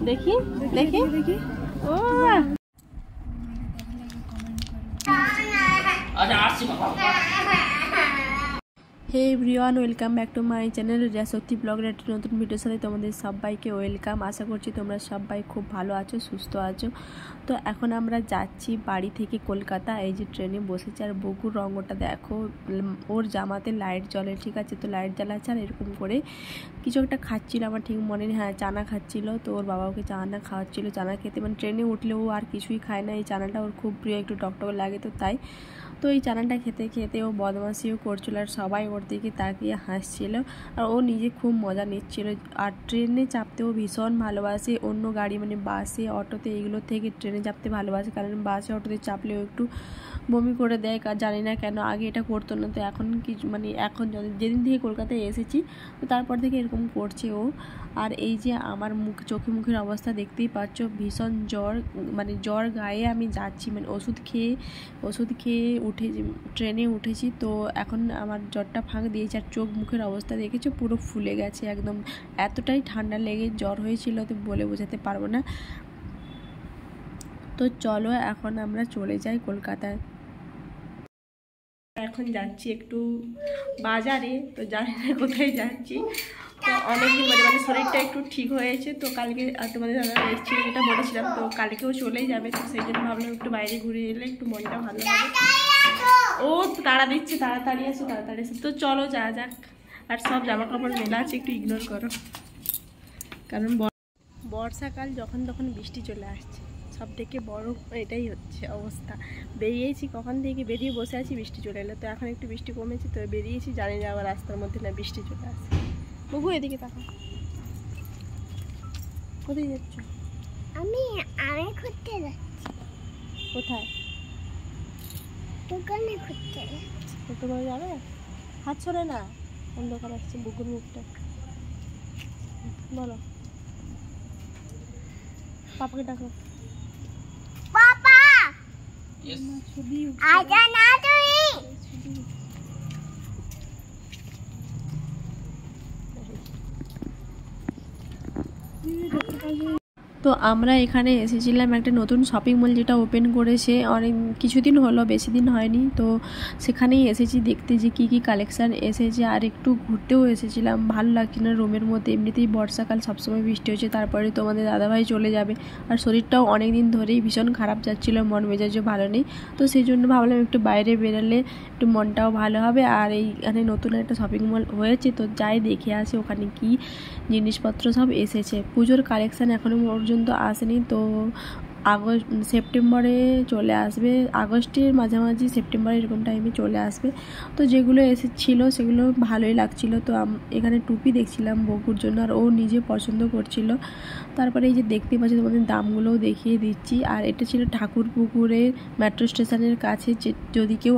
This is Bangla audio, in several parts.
দেখি দেখি দেখি oh hey everyone, welcome back to my channel রিয়াসক্তি ব্লগের একটি নতুন ভিডিওর সাথে তোমাদের সবাইকে ওয়েলকাম। আশা করছি তোমরা সবাই খুব ভালো আছো, সুস্থ আছো। তো এখন আমরা যাচ্ছি বাড়ি থেকে কলকাতা। এই যে ট্রেনে বসেছি আর বকুর রঙটা দেখো, ওর জামাতে লাইট জ্বলে, ঠিক আছে? তো লাইট জ্বালাচ্ছে আর এরকম করে কিছু একটা খাচ্ছিল, আমার ঠিক মনে নেই। হ্যাঁ, চানা খাচ্ছিল। তো ওর বাবা ওকে চানা খাওয়াচ্ছিল। চানা খেতে মানে ট্রেনে উঠলেও আর কিছুই খায় না, এই চানাটা ওর খুব প্রিয়, একটু টকটক লাগে তো তাই। তো এই চানাটা খেতে খেতে ও বদমাশিও করছিল আর সবাই ওর দিকে তাকিয়ে হাসছিল আর ও নিজে খুব মজা নিচ্ছিল। আর ট্রেনে চাপতেও ভীষণ ভালোবাসে, অন্য গাড়ি মানে বাসে অটোতে এগুলো থেকে ট্রেনে চাপতে ভালোবাসে, কারণ বাসে অটোতে চাপলেও একটু বমি করে দেয়, জানি না কেন। আগে এটা করতো না, তো এখন কিছু মানে এখন যেদিন থেকে কলকাতায় এসেছি তো তারপর থেকে এরকম করছে ও। আর এই যে আমার চোখে মুখের অবস্থা দেখতেই পাচ্ছ, ভীষণ জ্বর, মানে জ্বর গায়ে আমি যাচ্ছি, মানে ওষুধ খেয়ে ট্রেনে উঠেছি। তো এখন আমার জ্বরটা ফাঁক দিয়েছে আর চোখ মুখের অবস্থা দেখেছো, পুরো ফুলে গেছে একদম, এতটাই ঠান্ডা লেগে জ্বর হয়েছিল তো বলে বোঝাতে পারবো না। তো চলো এখন আমরা চলে যাই কলকাতায়। এখন যাচ্ছি একটু বাজারে, তো জানি না কোথায় যাচ্ছি। তো অনেকদিন মানে শরীরটা একটু ঠিক হয়েছে, তো কালকে তোমাদের দাদা এসেছিল যেটা বলেছিলাম, তো কালকেও চলেই যাবে, তো সেই জন্য ভাবলাম একটু বাইরে ঘুরে এলে একটু মনটা ভালো হবে। ও তাড়া দিচ্ছে, তাড়াতাড়ি আসে। তো চলো যা যাক। আর সব জামা কাপড় মেলা আছে, একটু ইগনোর করো, কারণ বর্ষাকাল যখন তখন বৃষ্টি চলে আসছে, সব থেকে বড় এটাই হচ্ছে অবস্থা। বেরিয়েছি কখন থেকে, বেরিয়ে বসে আছি, বৃষ্টি চলে এলো। তো এখন একটু বৃষ্টি কমেছে, তো বেরিয়েছি, জানি না আবার রাস্তার মধ্যে না বৃষ্টি চলে আসে। বগু এদিকে তাকা, কোথায় যাচ্ছ? আমি ঘুরতে যাচ্ছি। কোথায়? দোকানে ঘুরতে যাচ্ছি। তোমার যাবে? হাত ছড়ে না, অন্ধকার আসছে। বুকুর মুখটা বলো, পাপাকে ডাকো। পাপা আজা না তুমি। তো আমরা এখানে এসেছিলাম একটা নতুন শপিং মল যেটা ওপেন করেছে, অনেক কিছুদিন হলো, বেশি দিন হয়নি। তো সেখানেই এসেছি দেখতে যে কি কি কালেকশান এসেছে, আর একটু ঘুরতেও এসেছিলাম। ভালো লাগছিল না রুমের মধ্যে, এমনিতেই বর্ষাকাল, সবসময় বৃষ্টি হচ্ছে, তারপরে তোমাদের দাদাভাই চলে যাবে আর শরীরটাও অনেক দিন ধরেই ভীষণ খারাপ যাচ্ছিল, মন মেজাজও ভালো নেই। তো সেই জন্য ভাবলাম একটু বাইরে বেরোলে একটু মনটাও ভালো হবে। আর এইখানে নতুন একটা শপিং মল হয়েছে, তো যাই দেখে আসি ওখানে কি জিনিসপত্র সব এসেছে। পুজোর কালেকশান এখনও পর্যন্ত আসেনি, তো সেপ্টেম্বরে চলে আসবে, আগস্টের মাঝামাঝি সেপ্টেম্বরে এরকম টাইমে চলে আসবে। তো যেগুলো এসেছিলো সেগুলো ভালোই লাগছিলো। তো এখানে টুপি দেখছিলাম বকুর জন্য, আর ও নিজে পছন্দ করছিল। তারপরে এই যে দেখতে পাচ্ছি, তোমাদের দামগুলোও দেখিয়ে দিচ্ছি। আর এটা ছিল ঠাকুরপুকুরের মেট্রো স্টেশনের কাছে, যদি কেউ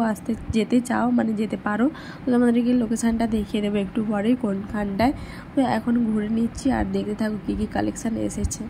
যেতে চাও মানে যেতে পারো, তো তোমাদেরকে লোকেশানটা দেখিয়ে দেবো একটু পরেই কোনখানটায়। তো এখন ঘুরে নিচ্ছি আর দেখতে থাকো কী কী কালেকশান এসেছে।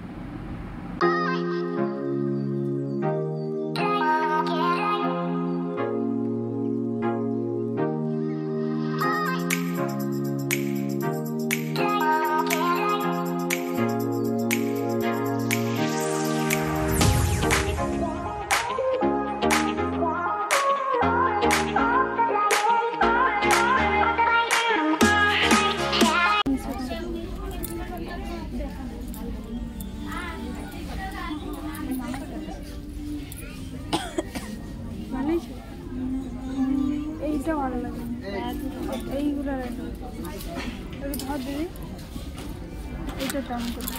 এইটা ভালো লাগে, এইগুলো ধর দিদি, এইটার দাম কত?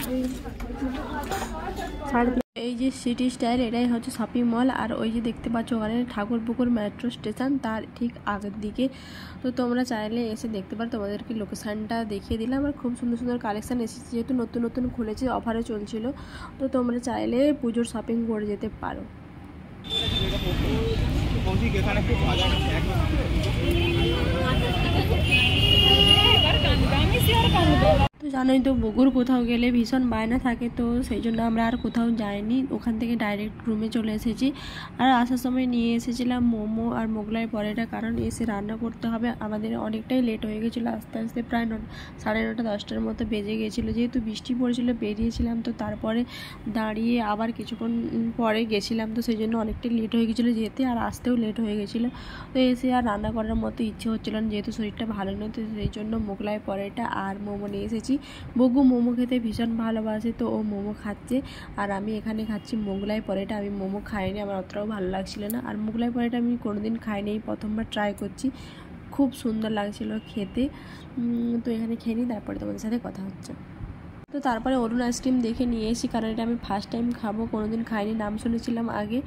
এই যে সিটি স্টাইল, এটাই হচ্ছে শপিং মল। আর ওই যে দেখতে পাচ্ছ ওখানে ঠাকুরপুকুর মেট্রো স্টেশন, তার ঠিক আগের দিকে। তো তোমরা চাইলে এসে দেখতে পারো, তোমাদেরকে লোকেশানটা দেখিয়ে দিলাম। আর খুব সুন্দর সুন্দর কালেকশান এসেছে, যেহেতু নতুন নতুন খুলেছে, অফারে চলছিল, তো তোমরা চাইলে পুজোর শপিং করে যেতে পারো। তো জানোই তো বগুর কোথাও গেলে ভীষণ বায়না থাকে, তো সেই জন্য আমরা আর কোথাও যাইনি, ওখান থেকে ডাইরেক্ট রুমে চলে এসেছি। আর আসার সময় নিয়ে এসেছিলাম মোমো আর মোগলাই পরোটা, কারণ এসে রান্না করতে হবে। আমাদের অনেকটাই লেট হয়ে গেছিলো, আস্তে আস্তে প্রায় 9:30 10টার মতো বেজে গেছিলো। যেহেতু বৃষ্টি পড়েছিল বেরিয়েছিলাম, তো তারপরে দাঁড়িয়ে আবার কিছুক্ষণ পরে গেছিলাম, তো সেই জন্য অনেকটাই লেট হয়ে গেছিলো যেতে, আর আসতেও লেট হয়ে গেছিলো। তো এসে আর রান্না করার মতো ইচ্ছে হচ্ছিলো না, যেহেতু শরীরটা ভালো নয়, তো সেই জন্য মোগলাই পরোটা আর মোমো নিয়ে এসেছি। বগু মোমো খেতে ভীষণ ভালোবাসে, তো ও মোমো খাচ্ছে, আর আমি এখানে খাচ্ছি মোগলাই পরোটা। আমি মোমো খাইনি, আমার অতটাও ভালো লাগছিল না। আর মোগলাই পরোটা আমি কোনোদিন খাইনি, প্রথমবার ট্রাই করছি, খুব সুন্দর লাগছিল খেতে। তো এখানে খেয়ে নিই, তারপরে তোমাদের সাথে কথা হচ্ছে। তো তারপরে অরুণ আইসক্রিম দেখে নিয়ে এসেছি, কারণ এটা আমি ফার্স্ট টাইম খাবো, কোনোদিন খাইনি, নাম শুনেছিলাম আগে।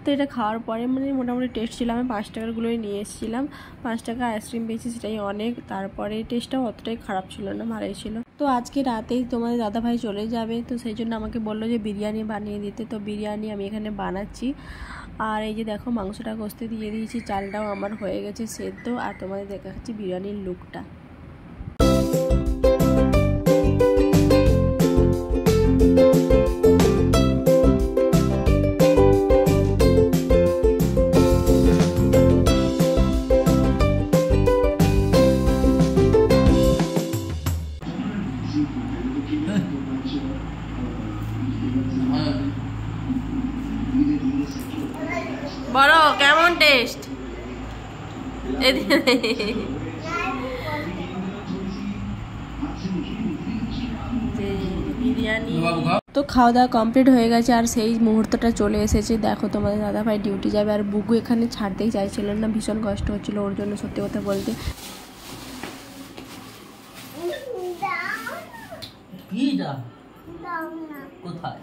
তো এটা খাওয়ার পরে মানে মোটামুটি টেস্ট ছিল। আমি 5 টাকারগুলোই নিয়ে এসেছিলাম, 5 টাকা আইসক্রিম পেয়েছি, সেটাই অনেক। তারপরে টেস্টটাও অতটাই খারাপ ছিল না, ভালোই ছিল। তো আজকে রাতেই তোমাদের দাদাভাই চলে যাবে, তো সেই জন্য আমাকে বললো যে বিরিয়ানি বানিয়ে দিতে। তো বিরিয়ানি আমি এখানে বানাচ্ছি। আর এই যে দেখো মাংসটা কষতে দিয়ে দিয়েছি, চালটাও আমার হয়ে গেছে সেদ্ধ। আর তোমাদের দেখাচ্ছি বিরিয়ানির লুকটা। বড় কেমন টেস্ট? বিরিয়ানি তো খাওয়া দাওয়া কমপ্লিট হয়ে গেছে, আর সেই মুহূর্তটা চলে এসেছে। দেখো তোমাদের দাদাভাই ডিউটি যাবে, আর বুগু এখানে ছাড়তেই চাইছিল না, ভীষণ কষ্ট হচ্ছিল ওর জন্য, সত্যি কথা বলতে। কোথায়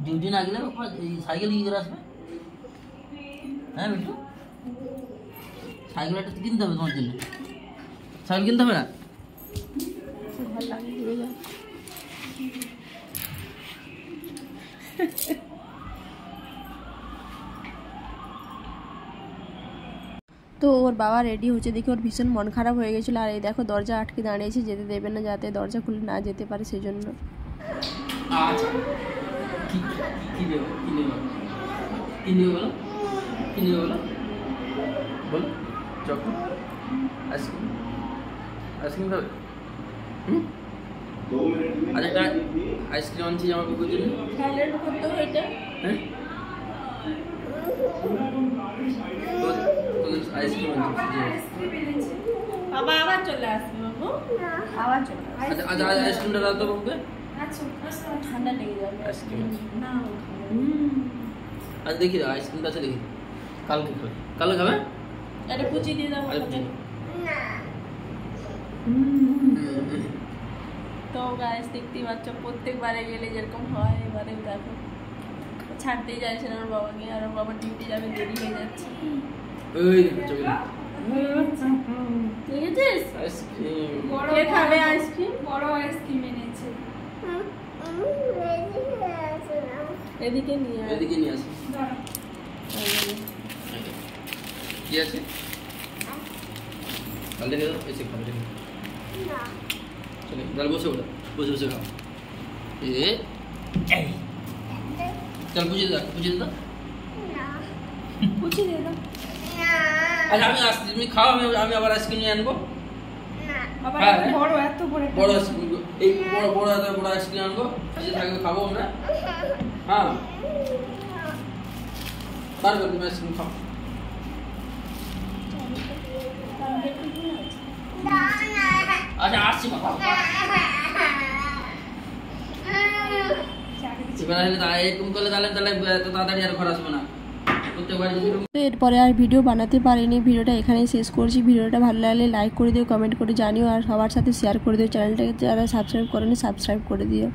ডিউটি না গেলে সাইকেল কি করে আসবে? হ্যাঁ বিট্টু, সাইকেল একটা কিনতে হবে তোমার জন্য, সাইকেল কিনতে হবে না? তো ওর বাবা রেডি হচ্ছে দেখে ওর ভীষণ মন খারাপ হয়ে গেছিলো। আর এই দেখো দরজা আটকে দাঁড়িয়েছে, যেতে দেবে না, যাতে দরজা খুলে না যেতে পারে সেই জন্য। আইসক্রিম খাবে? আচ্ছা আইসক্রিম আনছি আমার বুকুর জন্য। হ্যাঁ আইসক্রিম আনছি, বাবা আবার চলে আসবে, বাবু আবার চলে আসবে। আচ্ছা আইসক্রিমটা দাও তো বাবুকে, ঠান্ডা লেগে যাবে। আইসক্রিম না আচ্ছা দেখি দাও, আইসক্রিমটা আছে দেখি, কালকে খাবে, কালকে খাবে? এটা কুচি দিয়ে দাও। তো গাইস দেখতেই পাচ্ছ, প্রত্যেকবারে গেলে যেরকম হয়, এবারে দেখো ছাড়তেই যাচ্ছে না ওর বাবাকে, আর ওর বাবা ডিউটি যাবে, দেরি হয়ে যাচ্ছে। ওই চলে ঠিক আছে, আইসক্রিম কে খাবে আইসক্রিম? বড় আইসক্রিম এনেছে, এদিকে নিয়ে আয়। এদিকে নিয়ে আসো। কি আছে কালকে দাও, এসে খাবে দেখি। চলে তাহলে বসে ওঠো, বসে বসে খাও। চল বুঝিয়ে দাও, বুঝিয়ে দাও। কুচি দিয়ে দাও। আচ্ছা আমি আসছি, তুমি খাও, আমি আবার আইসক্রিম নিয়ে আনবো। আবার হ্যাঁ, বড় এত বড় বড় আইসক্রিম, এই বড় বড় এত বড় আইসক্রিম আনবো, যে থাকবে খাবো আমরা। হ্যাঁ তারপর তুমি আইসক্রিম খাও। আচ্ছা আসছি বাবা, এবার এরকম করলে তাহলে এত তাড়াতাড়ি আর ঘর আসবে না। তো এরপরে আর ভিডিও বানাতে পারিনি, ভিডিওটা এখানেই শেষ করছি। ভিডিওটা ভালো লাগলে লাইক করে দিও, কমেন্ট করে জানিও, আর সবার সাথে শেয়ার করে দিও। চ্যানেলটাকে যারা সাবস্ক্রাইব করেনি সাবস্ক্রাইব করে দিও।